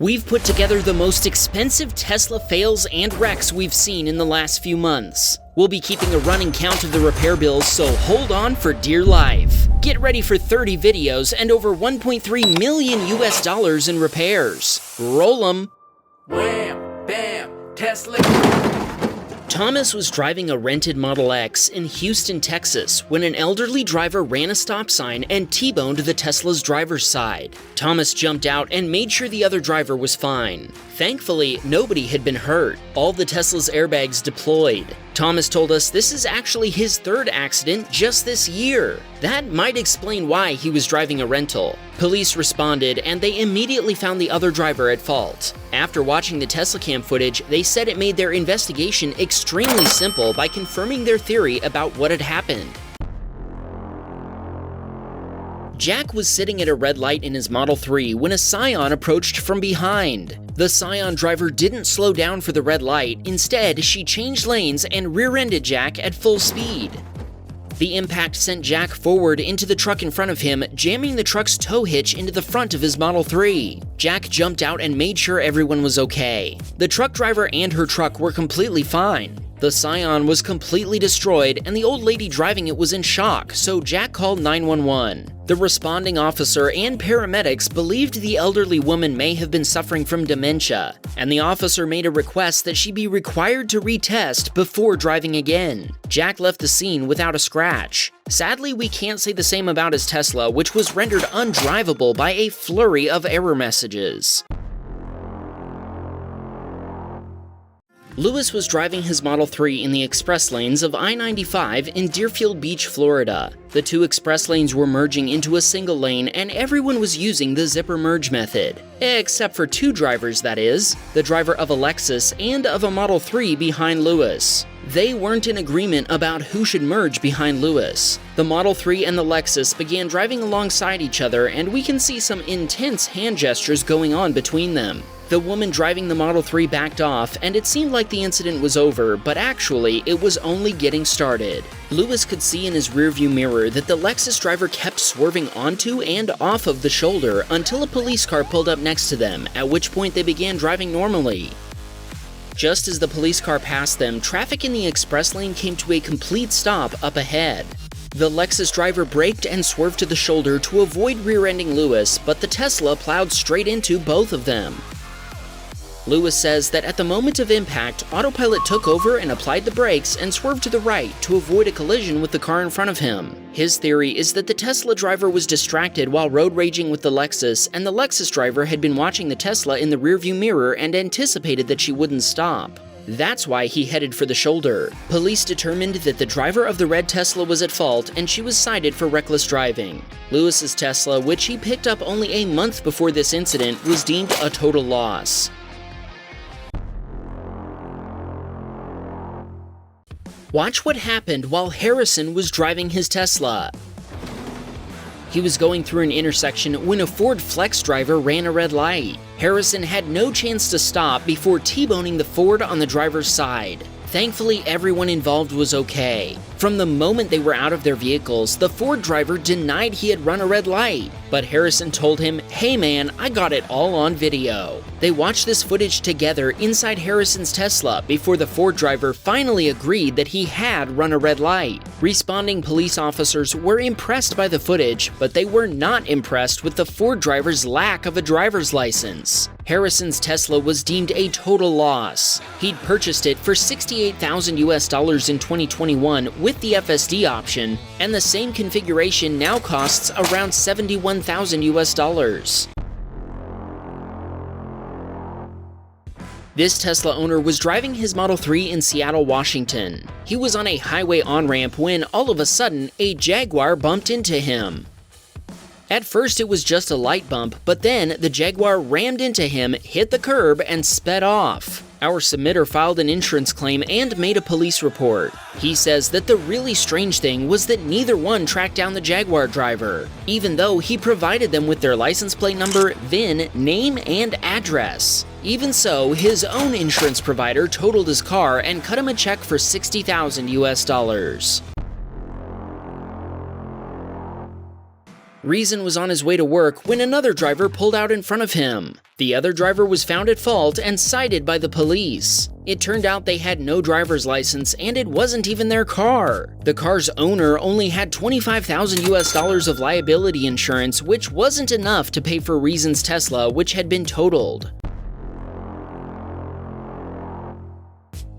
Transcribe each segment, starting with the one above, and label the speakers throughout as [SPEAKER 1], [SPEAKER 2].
[SPEAKER 1] We've put together the most expensive Tesla fails and wrecks we've seen in the last few months. We'll be keeping a running count of the repair bills, so hold on for dear life. Get ready for 30 videos and over $1.3 million in repairs. Roll 'em.
[SPEAKER 2] Wham! Bam! Tesla!
[SPEAKER 1] Thomas was driving a rented Model X in Houston, Texas, when an elderly driver ran a stop sign and T-boned the Tesla's driver's side. Thomas jumped out and made sure the other driver was fine. Thankfully, nobody had been hurt. All the Tesla's airbags deployed. Thomas told us this is actually his third accident just this year. That might explain why he was driving a rental. Police responded and they immediately found the other driver at fault. After watching the Teslacam footage, they said it made their investigation extremely simple by confirming their theory about what had happened. Jack was sitting at a red light in his Model 3 when a Scion approached from behind. The Scion driver didn't slow down for the red light. Instead, she changed lanes and rear-ended Jack at full speed. The impact sent Jack forward into the truck in front of him, jamming the truck's tow hitch into the front of his Model 3. Jack jumped out and made sure everyone was okay. The truck driver and her truck were completely fine. The Scion was completely destroyed and the old lady driving it was in shock, so Jack called 911. The responding officer and paramedics believed the elderly woman may have been suffering from dementia, and the officer made a request that she be required to retest before driving again. Jack left the scene without a scratch. Sadly, we can't say the same about his Tesla, which was rendered undrivable by a flurry of error messages. Lewis was driving his Model 3 in the express lanes of I-95 in Deerfield Beach, Florida. The two express lanes were merging into a single lane and everyone was using the zipper merge method. Except for two drivers, that is, the driver of a Lexus and of a Model 3 behind Lewis. They weren't in agreement about who should merge behind Lewis. The Model 3 and the Lexus began driving alongside each other and we can see some intense hand gestures going on between them. The woman driving the Model 3 backed off, and it seemed like the incident was over, but actually, it was only getting started. Lewis could see in his rearview mirror that the Lexus driver kept swerving onto and off of the shoulder until a police car pulled up next to them, at which point they began driving normally. Just as the police car passed them, traffic in the express lane came to a complete stop up ahead. The Lexus driver braked and swerved to the shoulder to avoid rear-ending Lewis, but the Tesla plowed straight into both of them. Lewis says that at the moment of impact, autopilot took over and applied the brakes and swerved to the right to avoid a collision with the car in front of him. His theory is that the Tesla driver was distracted while road raging with the Lexus, and the Lexus driver had been watching the Tesla in the rearview mirror and anticipated that she wouldn't stop. That's why he headed for the shoulder. Police determined that the driver of the red Tesla was at fault and she was cited for reckless driving. Lewis's Tesla, which he picked up only a month before this incident, was deemed a total loss. Watch what happened while Harrison was driving his Tesla. He was going through an intersection when a Ford Flex driver ran a red light. Harrison had no chance to stop before T-boning the Ford on the driver's side. Thankfully, everyone involved was okay. From the moment they were out of their vehicles, the Ford driver denied he had run a red light, but Harrison told him, "Hey man, I got it all on video." They watched this footage together inside Harrison's Tesla before the Ford driver finally agreed that he had run a red light. Responding police officers were impressed by the footage, but they were not impressed with the Ford driver's lack of a driver's license. Harrison's Tesla was deemed a total loss. He'd purchased it for $68,000 in 2021 with the FSD option, and the same configuration now costs around $71,000. This Tesla owner was driving his Model 3 in Seattle, Washington. He was on a highway on-ramp when, all of a sudden, a Jaguar bumped into him. At first, it was just a light bump, but then the Jaguar rammed into him, hit the curb, and sped off. Our submitter filed an insurance claim and made a police report. He says that the really strange thing was that neither one tracked down the Jaguar driver, even though he provided them with their license plate number, VIN, name, and address. Even so, his own insurance provider totaled his car and cut him a check for $60,000. Reason was on his way to work when another driver pulled out in front of him. The other driver was found at fault and cited by the police. It turned out they had no driver's license and it wasn't even their car. The car's owner only had $25,000 of liability insurance, which wasn't enough to pay for Reason's Tesla, which had been totaled.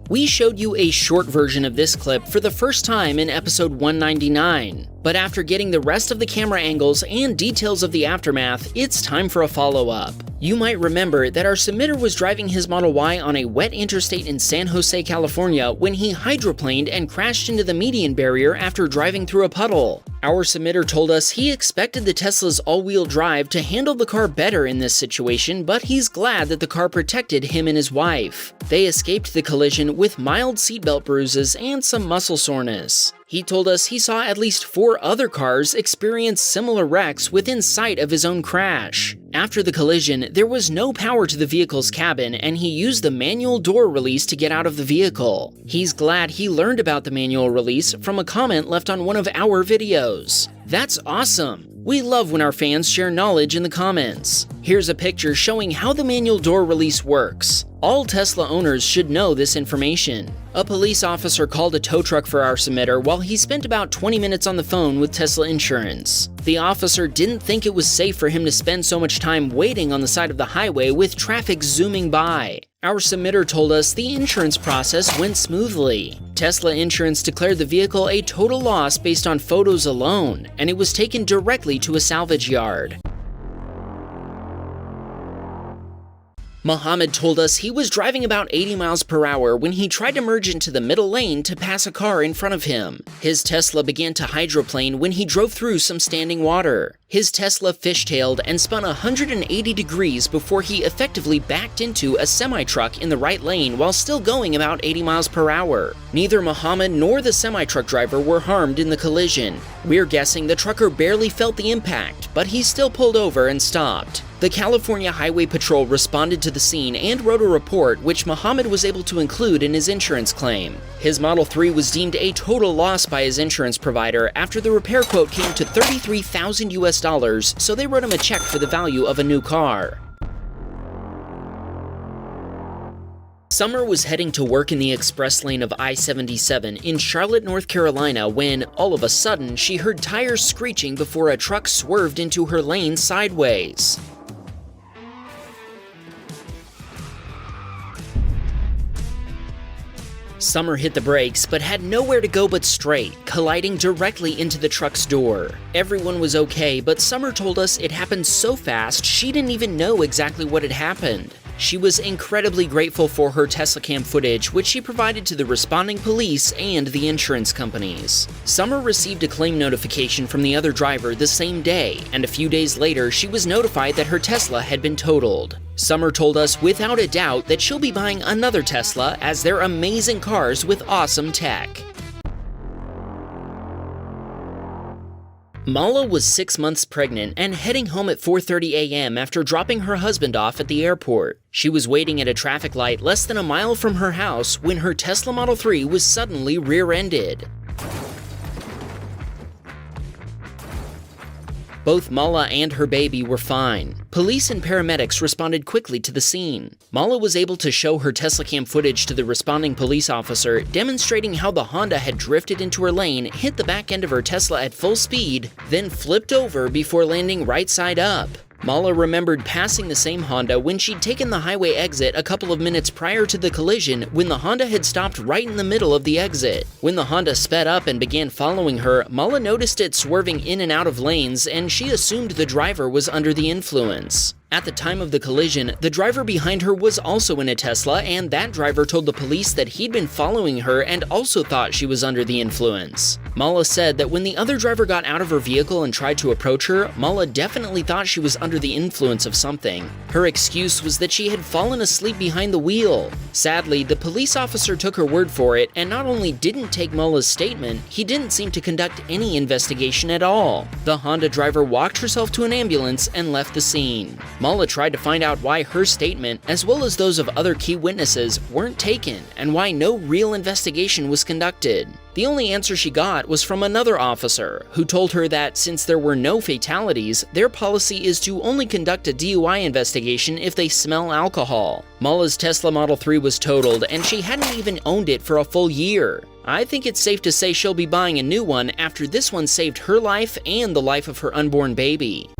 [SPEAKER 1] We showed you a short version of this clip for the first time in episode 199, but after getting the rest of the camera angles and details of the aftermath, it's time for a follow-up. You might remember that our submitter was driving his Model Y on a wet interstate in San Jose, California when he hydroplaned and crashed into the median barrier after driving through a puddle. Our submitter told us he expected the Tesla's all-wheel drive to handle the car better in this situation, but he's glad that the car protected him and his wife. They escaped the collision with mild seatbelt bruises and some muscle soreness. He told us he saw at least 4 other cars experience similar wrecks within sight of his own crash. After the collision, there was no power to the vehicle's cabin, and he used the manual door release to get out of the vehicle. He's glad he learned about the manual release from a comment left on one of our videos. That's awesome! We love when our fans share knowledge in the comments. Here's a picture showing how the manual door release works. All Tesla owners should know this information. A police officer called a tow truck for our submitter while he spent about 20 minutes on the phone with Tesla Insurance. The officer didn't think it was safe for him to spend so much time waiting on the side of the highway with traffic zooming by. Our submitter told us the insurance process went smoothly. Tesla Insurance declared the vehicle a total loss based on photos alone, and it was taken directly to a salvage yard. Mohammed told us he was driving about 80 miles per hour when he tried to merge into the middle lane to pass a car in front of him. His Tesla began to hydroplane when he drove through some standing water. His Tesla fishtailed and spun 180 degrees before he effectively backed into a semi-truck in the right lane while still going about 80 miles per hour. Neither Mohammed nor the semi-truck driver were harmed in the collision. We're guessing the trucker barely felt the impact, but he still pulled over and stopped. The California Highway Patrol responded to the scene and wrote a report which Mohammed was able to include in his insurance claim. His Model 3 was deemed a total loss by his insurance provider after the repair quote came to $33,000, so they wrote him a check for the value of a new car. Summer was heading to work in the express lane of I-77 in Charlotte, North Carolina when, all of a sudden, she heard tires screeching before a truck swerved into her lane sideways. Summer hit the brakes, but had nowhere to go but straight, colliding directly into the truck's door. Everyone was okay, but Summer told us it happened so fast she didn't even know exactly what had happened. She was incredibly grateful for her Teslacam footage, which she provided to the responding police and the insurance companies. Summer received a claim notification from the other driver the same day, and a few days later she was notified that her Tesla had been totaled. Summer told us without a doubt that she'll be buying another Tesla as they're amazing cars with awesome tech. Mala was 6 months pregnant and heading home at 4:30 a.m. after dropping her husband off at the airport. She was waiting at a traffic light less than a mile from her house when her Tesla Model 3 was suddenly rear-ended. Both Mala and her baby were fine. Police and paramedics responded quickly to the scene. Mala was able to show her Teslacam footage to the responding police officer, demonstrating how the Honda had drifted into her lane, hit the back end of her Tesla at full speed, then flipped over before landing right side up. Mala remembered passing the same Honda when she'd taken the highway exit a couple of minutes prior to the collision when the Honda had stopped right in the middle of the exit. When the Honda sped up and began following her, Mala noticed it swerving in and out of lanes, and she assumed the driver was under the influence. At the time of the collision, the driver behind her was also in a Tesla, and that driver told the police that he'd been following her and also thought she was under the influence. Mala said that when the other driver got out of her vehicle and tried to approach her, Mala definitely thought she was under the influence of something. Her excuse was that she had fallen asleep behind the wheel. Sadly, the police officer took her word for it and not only didn't take Mala's statement, he didn't seem to conduct any investigation at all. The Honda driver walked herself to an ambulance and left the scene. Mala tried to find out why her statement, as well as those of other key witnesses, weren't taken and why no real investigation was conducted. The only answer she got was from another officer, who told her that since there were no fatalities, their policy is to only conduct a DUI investigation if they smell alcohol. Mala's Tesla Model 3 was totaled, and she hadn't even owned it for a full year. I think it's safe to say she'll be buying a new one after this one saved her life and the life of her unborn baby.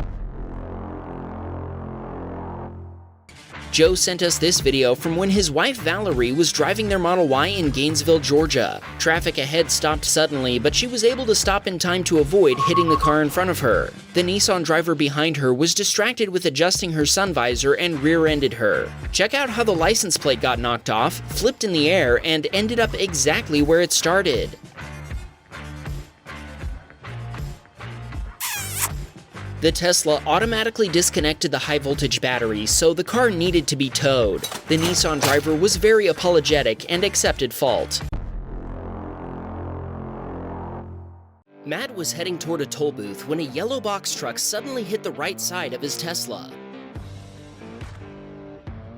[SPEAKER 1] Joe sent us this video from when his wife Valerie was driving their Model Y in Gainesville, Georgia. Traffic ahead stopped suddenly, but she was able to stop in time to avoid hitting the car in front of her. The Nissan driver behind her was distracted with adjusting her sun visor and rear-ended her. Check out how the license plate got knocked off, flipped in the air, and ended up exactly where it started. The Tesla automatically disconnected the high-voltage battery, so the car needed to be towed. The Nissan driver was very apologetic and accepted fault. Matt was heading toward a toll booth when a yellow box truck suddenly hit the right side of his Tesla.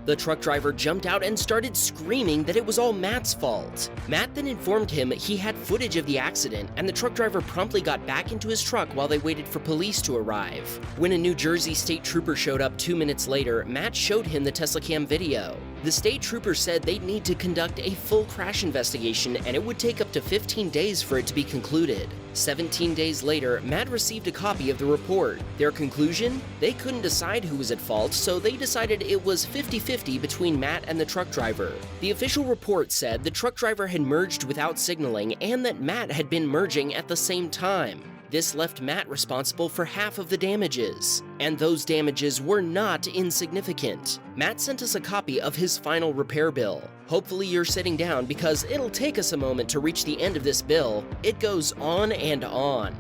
[SPEAKER 1] The truck driver jumped out and started screaming that it was all Matt's fault. Matt then informed him he had footage of the accident, and the truck driver promptly got back into his truck while they waited for police to arrive. When a New Jersey state trooper showed up 2 minutes later, Matt showed him the Teslacam video. The state trooper said they'd need to conduct a full crash investigation, and it would take up to 15 days for it to be concluded. 17 days later, Matt received a copy of the report. Their conclusion? They couldn't decide who was at fault, so they decided it was 50-50 between Matt and the truck driver. The official report said the truck driver had merged without signaling and that Matt had been merging at the same time. This left Matt responsible for half of the damages, and those damages were not insignificant. Matt sent us a copy of his final repair bill. Hopefully you're sitting down because it'll take us a moment to reach the end of this bill. It goes on and on.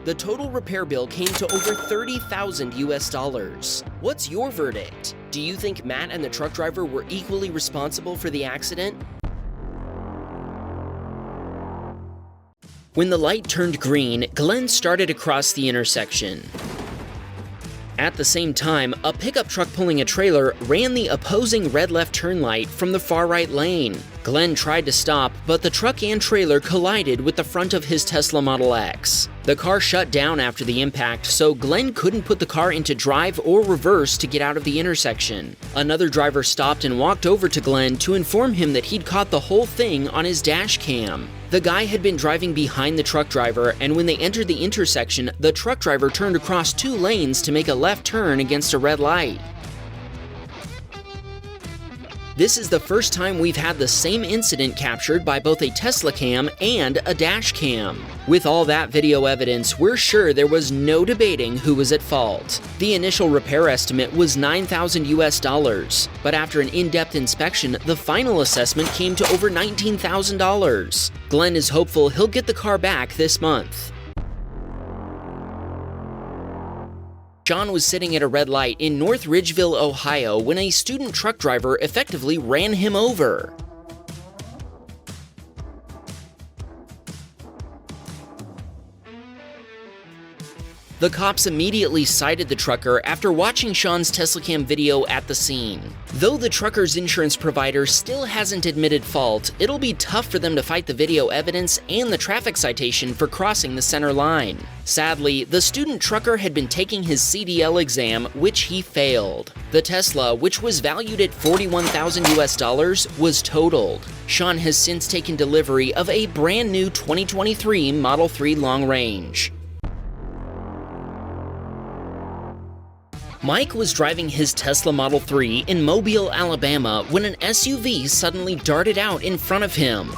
[SPEAKER 1] The total repair bill came to over $30,000 US. What's your verdict? Do you think Matt and the truck driver were equally responsible for the accident? When the light turned green, Glenn started across the intersection. At the same time, a pickup truck pulling a trailer ran the opposing red left turn light from the far right lane. Glenn tried to stop, but the truck and trailer collided with the front of his Tesla Model X. The car shut down after the impact, so Glenn couldn't put the car into drive or reverse to get out of the intersection. Another driver stopped and walked over to Glenn to inform him that he'd caught the whole thing on his dash cam. The guy had been driving behind the truck driver, and when they entered the intersection, the truck driver turned across 2 lanes to make a left turn against a red light. This is the first time we've had the same incident captured by both a Teslacam and a Dashcam. With all that video evidence, we're sure there was no debating who was at fault. The initial repair estimate was $9,000 US, but after an in-depth inspection, the final assessment came to over $19,000. Glenn is hopeful he'll get the car back this month. Sean was sitting at a red light in North Ridgeville, Ohio, when a student truck driver effectively ran him over. The cops immediately cited the trucker after watching Sean's Teslacam video at the scene. Though the trucker's insurance provider still hasn't admitted fault, it'll be tough for them to fight the video evidence and the traffic citation for crossing the center line. Sadly, the student trucker had been taking his CDL exam, which he failed. The Tesla, which was valued at $41,000 US, was totaled. Sean has since taken delivery of a brand new 2023 Model 3 long range. Mike was driving his Tesla Model 3 in Mobile, Alabama, when an SUV suddenly darted out in front of him.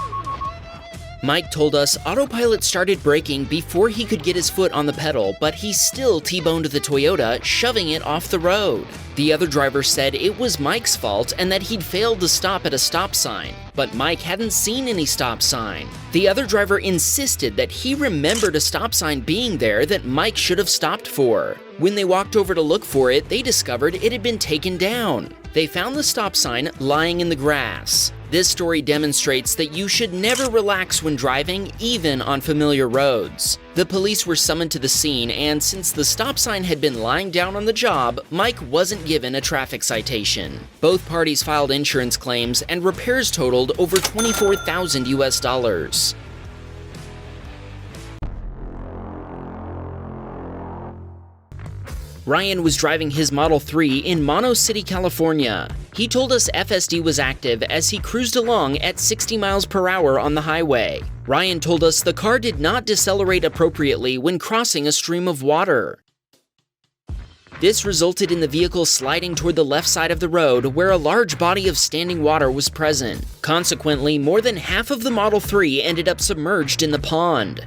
[SPEAKER 1] Mike told us autopilot started braking before he could get his foot on the pedal, but he still T-boned the Toyota, shoving it off the road. The other driver said it was Mike's fault and that he'd failed to stop at a stop sign, but Mike hadn't seen any stop sign. The other driver insisted that he remembered a stop sign being there that Mike should have stopped for. When they walked over to look for it, they discovered it had been taken down. They found the stop sign lying in the grass. This story demonstrates that you should never relax when driving, even on familiar roads. The police were summoned to the scene, and since the stop sign had been lying down on the job, Mike wasn't given a traffic citation. Both parties filed insurance claims, and repairs totaled over $24,000 US. Ryan was driving his Model 3 in Mono City, California. He told us FSD was active as he cruised along at 60 miles per hour on the highway. Ryan told us the car did not decelerate appropriately when crossing a stream of water. This resulted in the vehicle sliding toward the left side of the road where a large body of standing water was present. Consequently, more than half of the Model 3 ended up submerged in the pond.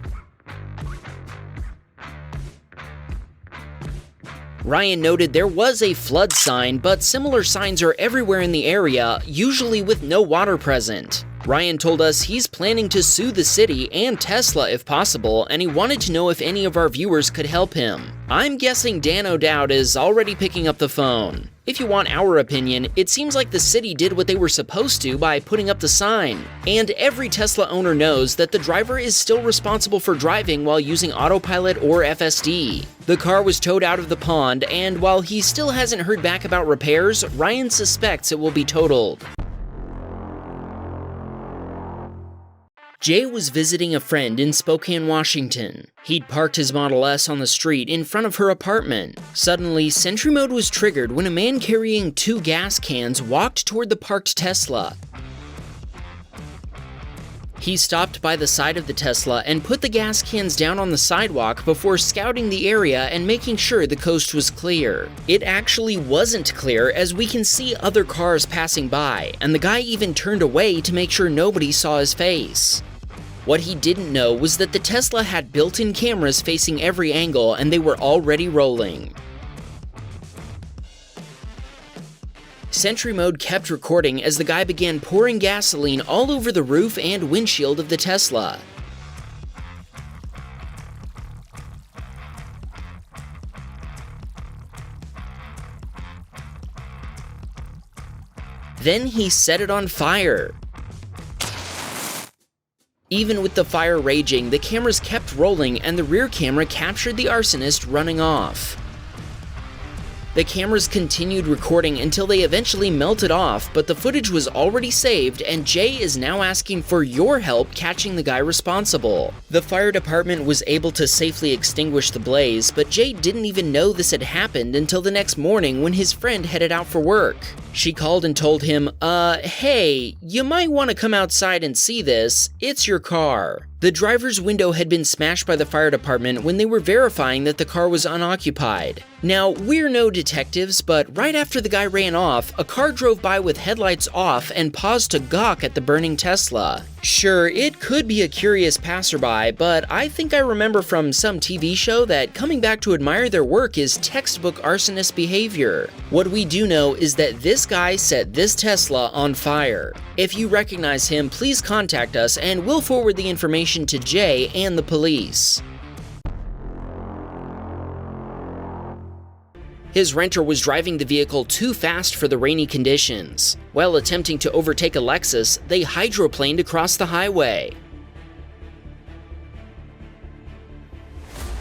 [SPEAKER 1] Ryan noted there was a flood sign, but similar signs are everywhere in the area, usually with no water present. Ryan told us he's planning to sue the city and Tesla if possible, and he wanted to know if any of our viewers could help him. I'm guessing Dan O'Dowd is already picking up the phone. If you want our opinion, it seems like the city did what they were supposed to by putting up the sign. And every Tesla owner knows that the driver is still responsible for driving while using autopilot or FSD. The car was towed out of the pond, and while he still hasn't heard back about repairs, Ryan suspects it will be totaled. Jay was visiting a friend in Spokane, Washington. He'd parked his Model S on the street in front of her apartment. Suddenly, Sentry mode was triggered when a man carrying 2 gas cans walked toward the parked Tesla. He stopped by the side of the Tesla and put the gas cans down on the sidewalk before scouting the area and making sure the coast was clear. It actually wasn't clear, as we can see other cars passing by, and the guy even turned away to make sure nobody saw his face. What he didn't know was that the Tesla had built-in cameras facing every angle, and they were already rolling. Sentry mode kept recording as the guy began pouring gasoline all over the roof and windshield of the Tesla. Then he set it on fire. Even with the fire raging, the cameras kept rolling and the rear camera captured the arsonist running off. The cameras continued recording until they eventually melted off, but the footage was already saved, and Jay is now asking for your help catching the guy responsible. The fire department was able to safely extinguish the blaze, but Jay didn't even know this had happened until the next morning when his friend headed out for work. She called and told him, hey, you might want to come outside and see this. It's your car. The driver's window had been smashed by the fire department when they were verifying that the car was unoccupied. Now, we're no detectives, but right after the guy ran off, a car drove by with headlights off and paused to gawk at the burning Tesla. Sure, it could be a curious passerby, but I think I remember from some TV show that coming back to admire their work is textbook arsonist behavior. What we do know is that this guy set this Tesla on fire. If you recognize him, please contact us and we'll forward the information to Jay and the police. His renter was driving the vehicle too fast for the rainy conditions. While attempting to overtake a Lexus, they hydroplaned across the highway.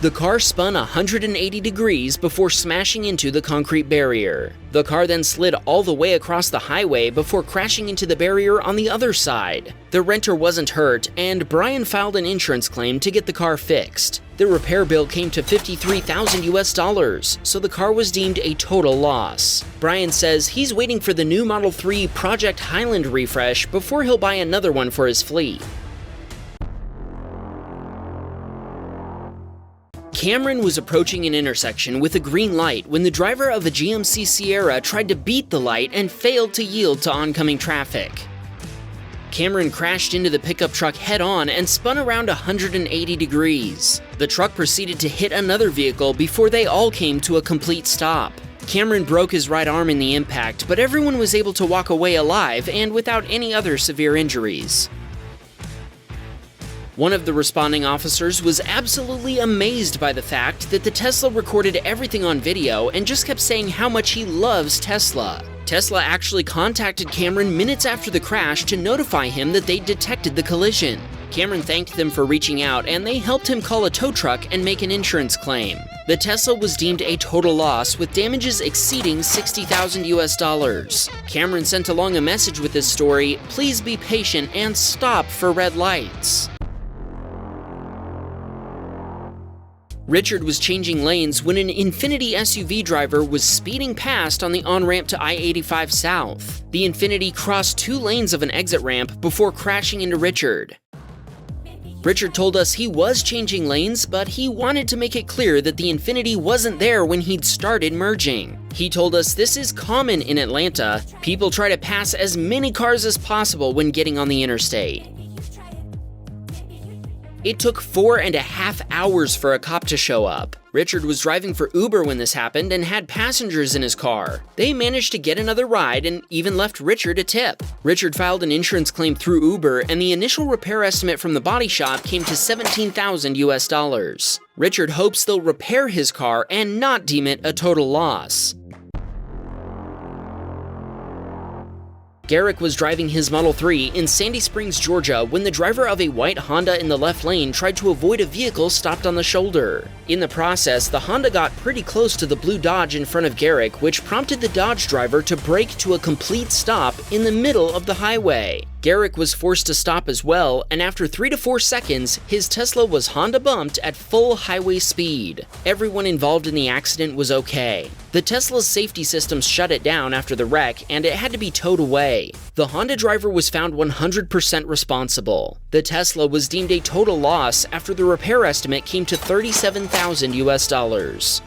[SPEAKER 1] The car spun 180 degrees before smashing into the concrete barrier. The car then slid all the way across the highway before crashing into the barrier on the other side. The renter wasn't hurt, and Brian filed an insurance claim to get the car fixed. The repair bill came to $53,000, so the car was deemed a total loss. Brian says he's waiting for the new Model 3 Project Highland refresh before he'll buy another one for his fleet. Cameron was approaching an intersection with a green light when the driver of a GMC Sierra tried to beat the light and failed to yield to oncoming traffic. Cameron crashed into the pickup truck head-on and spun around 180 degrees. The truck proceeded to hit another vehicle before they all came to a complete stop. Cameron broke his right arm in the impact, but everyone was able to walk away alive and without any other severe injuries. One of the responding officers was absolutely amazed by the fact that the Tesla recorded everything on video and just kept saying how much he loves Tesla. Tesla actually contacted Cameron minutes after the crash to notify him that they detected the collision. Cameron thanked them for reaching out, and they helped him call a tow truck and make an insurance claim. The Tesla was deemed a total loss, with damages exceeding $60,000. Cameron sent along a message with this story: "Please be patient and stop for red lights." Richard was changing lanes when an Infiniti SUV driver was speeding past on the on-ramp to I-85 South. The Infiniti crossed 2 lanes of an exit ramp before crashing into Richard. Richard told us he was changing lanes, but he wanted to make it clear that the Infiniti wasn't there when he'd started merging. He told us this is common in Atlanta. People try to pass as many cars as possible when getting on the interstate. It took 4.5 hours for a cop to show up. Richard was driving for Uber when this happened and had passengers in his car. They managed to get another ride and even left Richard a tip. Richard filed an insurance claim through Uber, and the initial repair estimate from the body shop came to $17,000. Richard hopes they'll repair his car and not deem it a total loss. Garrick was driving his Model 3 in Sandy Springs, Georgia, when the driver of a white Honda in the left lane tried to avoid a vehicle stopped on the shoulder. In the process, the Honda got pretty close to the blue Dodge in front of Garrick, which prompted the Dodge driver to brake to a complete stop in the middle of the highway. Garrick was forced to stop as well, and after 3 to 4 seconds, his Tesla was Honda bumped at full highway speed. Everyone involved in the accident was okay. The Tesla's safety systems shut it down after the wreck, and it had to be towed away. The Honda driver was found 100% responsible. The Tesla was deemed a total loss after the repair estimate came to $37,000.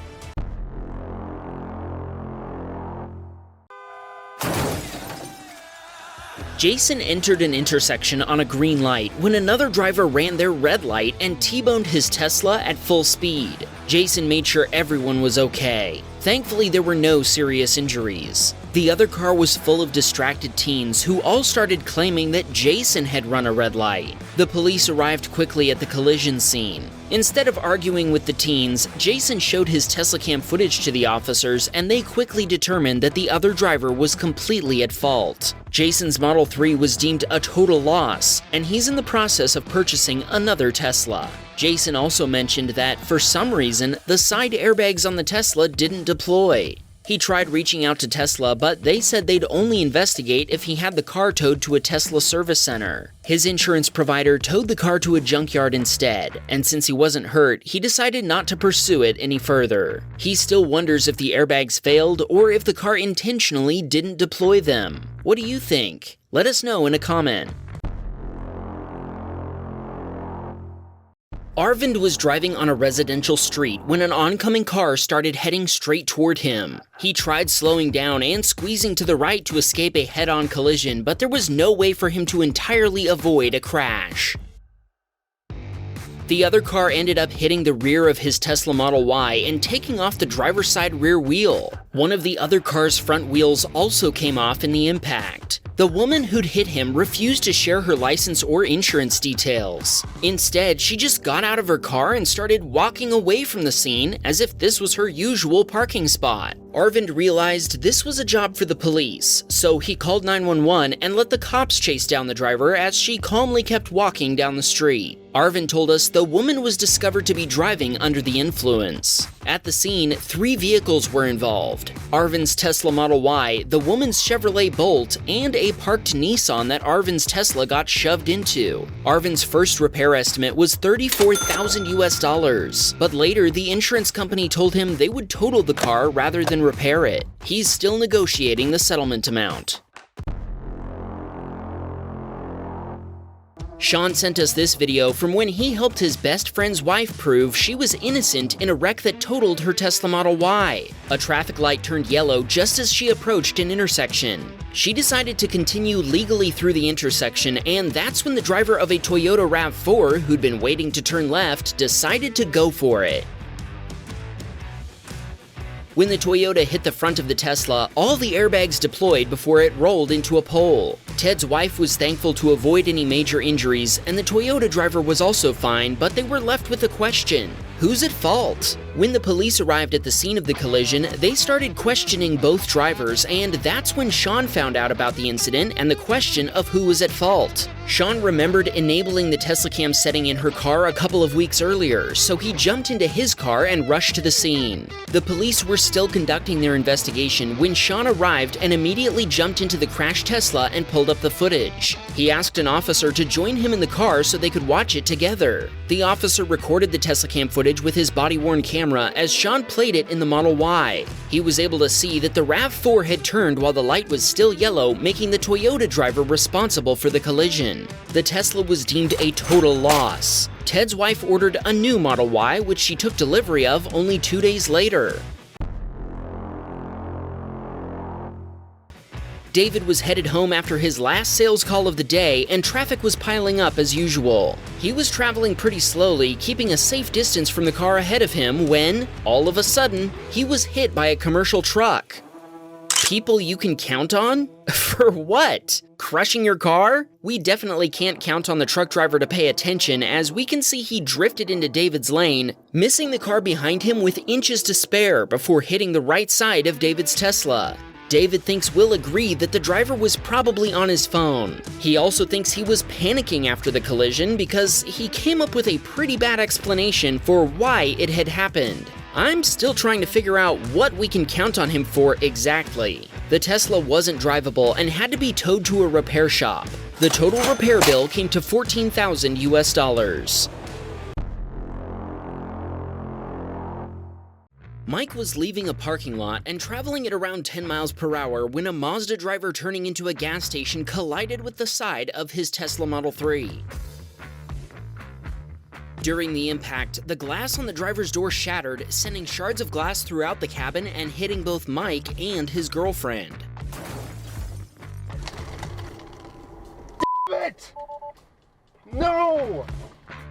[SPEAKER 1] Jason entered an intersection on a green light when another driver ran their red light and T-boned his Tesla at full speed. Jason made sure everyone was okay. Thankfully, there were no serious injuries. The other car was full of distracted teens who all started claiming that Jason had run a red light. The police arrived quickly at the collision scene. Instead of arguing with the teens, Jason showed his Teslacam footage to the officers, and they quickly determined that the other driver was completely at fault. Jason's Model 3 was deemed a total loss, and he's in the process of purchasing another Tesla. Jason also mentioned that, for some reason, the side airbags on the Tesla didn't deploy. He tried reaching out to Tesla, but they said they'd only investigate if he had the car towed to a Tesla service center. His insurance provider towed the car to a junkyard instead, and since he wasn't hurt, he decided not to pursue it any further. He still wonders if the airbags failed or if the car intentionally didn't deploy them. What do you think? Let us know in a comment. Arvind was driving on a residential street when an oncoming car started heading straight toward him. He tried slowing down and squeezing to the right to escape a head-on collision, but there was no way for him to entirely avoid a crash. The other car ended up hitting the rear of his Tesla Model Y and taking off the driver's side rear wheel. One of the other car's front wheels also came off in the impact. The woman who'd hit him refused to share her license or insurance details. Instead, she just got out of her car and started walking away from the scene as if this was her usual parking spot. Arvind realized this was a job for the police, so he called 911 and let the cops chase down the driver as she calmly kept walking down the street. Arvind told us the woman was discovered to be driving under the influence. At the scene, 3 vehicles were involved: Arvind's Tesla Model Y, the woman's Chevrolet Bolt, and a parked Nissan that Arvind's Tesla got shoved into. Arvind's first repair estimate was $34,000, but later the insurance company told him they would total the car rather than repair it. He's still negotiating the settlement amount. Sean sent us this video from when he helped his best friend's wife prove she was innocent in a wreck that totaled her Tesla Model Y. A traffic light turned yellow just as she approached an intersection. She decided to continue legally through the intersection, and that's when the driver of a Toyota RAV4, who'd been waiting to turn left, decided to go for it. When the Toyota hit the front of the Tesla, all the airbags deployed before it rolled into a pole. Ted's wife was thankful to avoid any major injuries, and the Toyota driver was also fine, but they were left with a question: who's at fault? When the police arrived at the scene of the collision, they started questioning both drivers, and that's when Sean found out about the incident and the question of who was at fault. Sean remembered enabling the Teslacam setting in her car a couple of weeks earlier, so he jumped into his car and rushed to the scene. The police were still conducting their investigation when Sean arrived and immediately jumped into the crashed Tesla and pulled up the footage. He asked an officer to join him in the car so they could watch it together. The officer recorded the Teslacam footage with his body-worn camera as Sean played it in the Model Y. He was able to see that the RAV4 had turned while the light was still yellow, making the Toyota driver responsible for the collision. The Tesla was deemed a total loss. Ted's wife ordered a new Model Y, which she took delivery of only 2 days later. David was headed home after his last sales call of the day, and traffic was piling up as usual. He was traveling pretty slowly, keeping a safe distance from the car ahead of him when, all of a sudden, he was hit by a commercial truck. People you can count on? For what? Crushing your car? We definitely can't count on the truck driver to pay attention, as we can see he drifted into David's lane, missing the car behind him with inches to spare before hitting the right side of David's Tesla. David thinks Will agreed that the driver was probably on his phone. He also thinks he was panicking after the collision because he came up with a pretty bad explanation for why it had happened. I'm still trying to figure out what we can count on him for exactly. The Tesla wasn't drivable and had to be towed to a repair shop. The total repair bill came to $14,000 US. Mike was leaving a parking lot and traveling at around 10 miles per hour when a Mazda driver turning into a gas station collided with the side of his Tesla Model 3. During the impact, the glass on the driver's door shattered, sending shards of glass throughout the cabin and hitting both Mike and his girlfriend.
[SPEAKER 3] Damn it! No!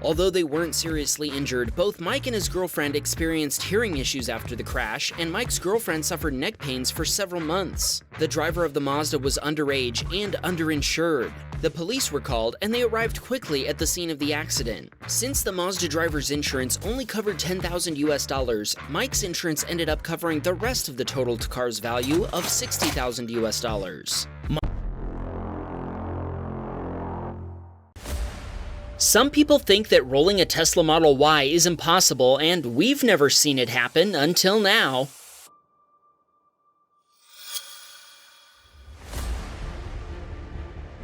[SPEAKER 1] Although they weren't seriously injured, both Mike and his girlfriend experienced hearing issues after the crash, and Mike's girlfriend suffered neck pains for several months. The driver of the Mazda was underage and underinsured. The police were called, and they arrived quickly at the scene of the accident. Since the Mazda driver's insurance only covered $10,000 US, Mike's insurance ended up covering the rest of the totaled car's value of $60,000 US. Some people think that rolling a Tesla Model Y is impossible, and we've never seen it happen until now.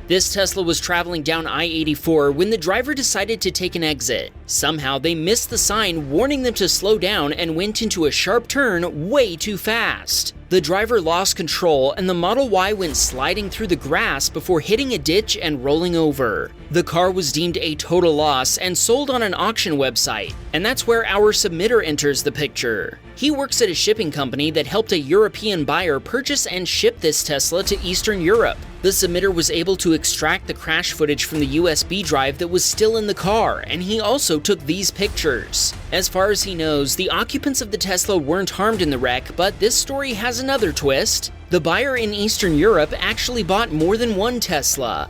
[SPEAKER 1] This Tesla was traveling down I-84 when the driver decided to take an exit. Somehow they missed the sign warning them to slow down and went into a sharp turn way too fast. The driver lost control and the Model Y went sliding through the grass before hitting a ditch and rolling over. The car was deemed a total loss and sold on an auction website, and that's where our submitter enters the picture. He works at a shipping company that helped a European buyer purchase and ship this Tesla to Eastern Europe. The submitter was able to extract the crash footage from the USB drive that was still in the car, and he also took these pictures. As far as he knows, the occupants of the Tesla weren't harmed in the wreck, but this story has another twist. The buyer in Eastern Europe actually bought more than one Tesla.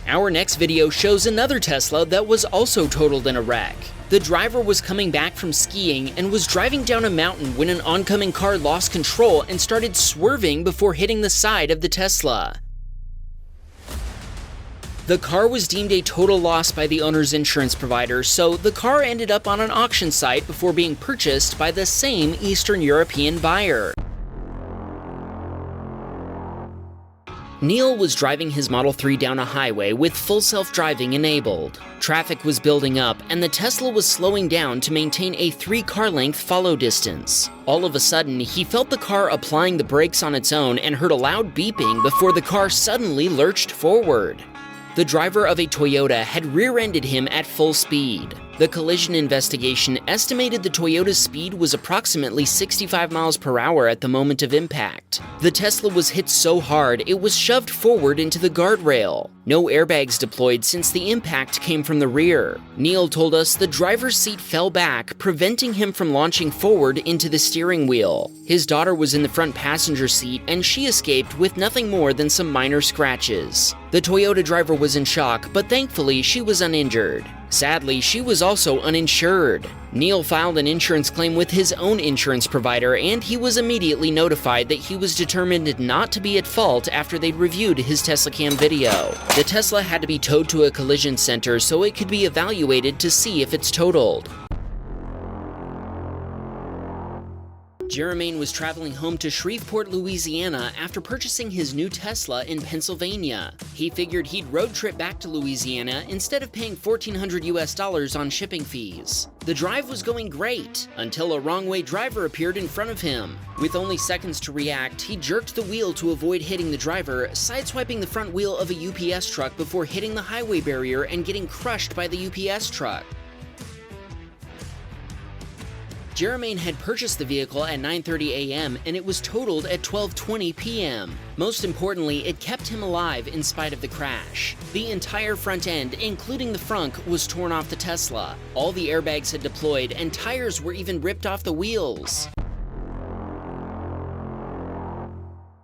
[SPEAKER 1] Our next video shows another Tesla that was also totaled in a wreck. The driver was coming back from skiing and was driving down a mountain when an oncoming car lost control and started swerving before hitting the side of the Tesla. The car was deemed a total loss by the owner's insurance provider, so the car ended up on an auction site before being purchased by the same Eastern European buyer. Neil was driving his Model 3 down a highway with full self-driving enabled. Traffic was building up, and the Tesla was slowing down to maintain a 3-car length follow distance. All of a sudden, he felt the car applying the brakes on its own and heard a loud beeping before the car suddenly lurched forward. The driver of a Toyota had rear-ended him at full speed. The collision investigation estimated the Toyota's speed was approximately 65 miles per hour at the moment of impact. The Tesla was hit so hard it was shoved forward into the guardrail. No airbags deployed since the impact came from the rear. Neil told us the driver's seat fell back, preventing him from launching forward into the steering wheel. His daughter was in the front passenger seat and she escaped with nothing more than some minor scratches. The Toyota driver was in shock, but thankfully she was uninjured. Sadly, she was also uninsured. Neil filed an insurance claim with his own insurance provider, and he was immediately notified that he was determined not to be at fault after they'd reviewed his Teslacam video. The Tesla had to be towed to a collision center so it could be evaluated to see if it's totaled. Jermaine was traveling home to Shreveport, Louisiana after purchasing his new Tesla in Pennsylvania. He figured he'd road trip back to Louisiana instead of paying $1,400 on shipping fees. The drive was going great until a wrong-way driver appeared in front of him. With only seconds to react, he jerked the wheel to avoid hitting the driver, sideswiping the front wheel of a UPS truck before hitting the highway barrier and getting crushed by the UPS truck. Jermaine had purchased the vehicle at 9:30 a.m. and it was totaled at 12:20 p.m. Most importantly, it kept him alive in spite of the crash. The entire front end, including the frunk, was torn off the Tesla. All the airbags had deployed and tires were even ripped off the wheels.